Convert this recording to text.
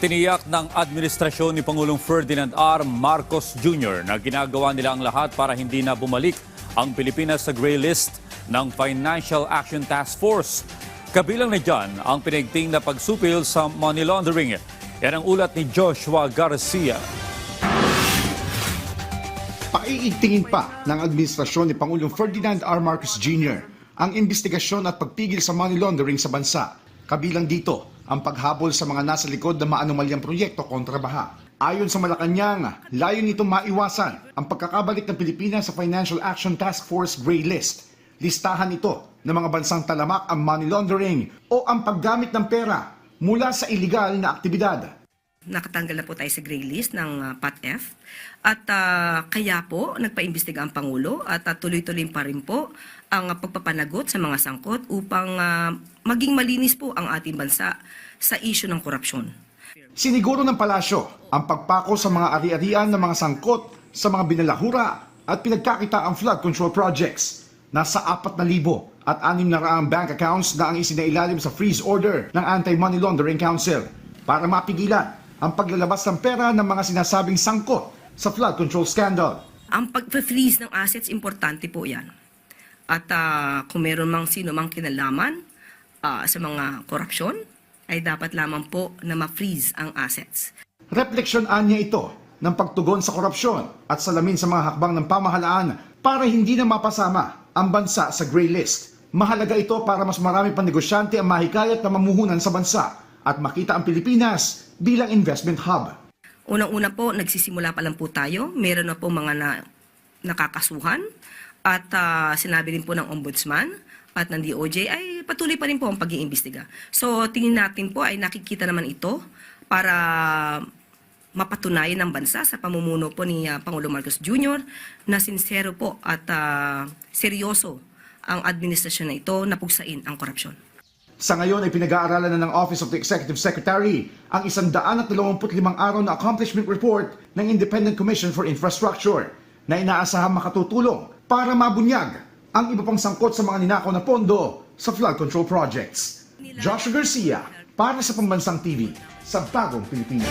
Tiniyak ng administrasyon ni Pangulong Ferdinand R. Marcos Jr. na ginagawa nila ang lahat para hindi na bumalik ang Pilipinas sa gray list ng Financial Action Task Force. Kabilang na dyan ang pinaigting na pagsupil sa money laundering. Yan ang ulat ni Joshua Garcia. Paiigtingin pa ng administrasyon ni Pangulong Ferdinand R. Marcos Jr. ang investigasyon at pagpigil sa money laundering sa bansa. Kabilang dito ang paghabol sa mga nasa likod ng maanumalyang proyekto kontra baha. Ayon sa Malacanang, layo nito maiwasan ang pagkakabalik ng Pilipinas sa Financial Action Task Force Gray List. Listahan ito ng mga bansang talamak ang money laundering o ang paggamit ng pera mula sa iligal na aktibidad. Nakatanggal na po tayo sa gray list ng PATF at kaya po nagpaimbestiga ang Pangulo at tuloy-tuloy pa rin po ang pagpapanagot sa mga sangkot upang maging malinis po ang ating bansa sa issue ng korupsyon. Siniguro ng palasyo ang pagpako sa mga ari-arian ng mga sangkot sa mga binalahura at pinagkakita ang flood control projects. Nasa 4,000 at 600 bank accounts na ang isinailalim sa freeze order ng Anti-Money Laundering Council para mapigilan ang paglalabas ng pera ng mga sinasabing sangkot sa flood control scandal. Ang pag-freeze ng assets, importante po yan. At kung meron mang sino mang kinalaman sa mga korupsyon, ay dapat lamang po na ma-freeze ang assets. Refleksyon anya ito ng pagtugon sa korupsyon at salamin sa mga hakbang ng pamahalaan para hindi na mapasama ang bansa sa gray list. Mahalaga ito para mas marami pang negosyante ang mahikayat na mamuhunan sa bansa at makita ang Pilipinas bilang investment hub. Unang-una po, nagsisimula pa lang po tayo. Meron na po mga nakakasuhan at sinabi rin po ng Ombudsman at ng DOJ ay patuloy pa rin po ang pag-iimbestiga. So tingin natin po ay nakikita naman ito para mapatunayan ng bansa sa pamumuno po ni Pangulong Marcos Jr. na sincero po at seryoso ang administrasyon na ito na pugsain ang korupsyon. Sa ngayon ay pinag-aaralan na ng Office of the Executive Secretary ang 125 araw na accomplishment report ng Independent Commission for Infrastructure na inaasahang makatutulong para mabunyag ang iba pang sangkot sa mga ninakaw na pondo sa flood control projects. Joshua Garcia para sa Pambansang TV sa Bagong Pilipinas.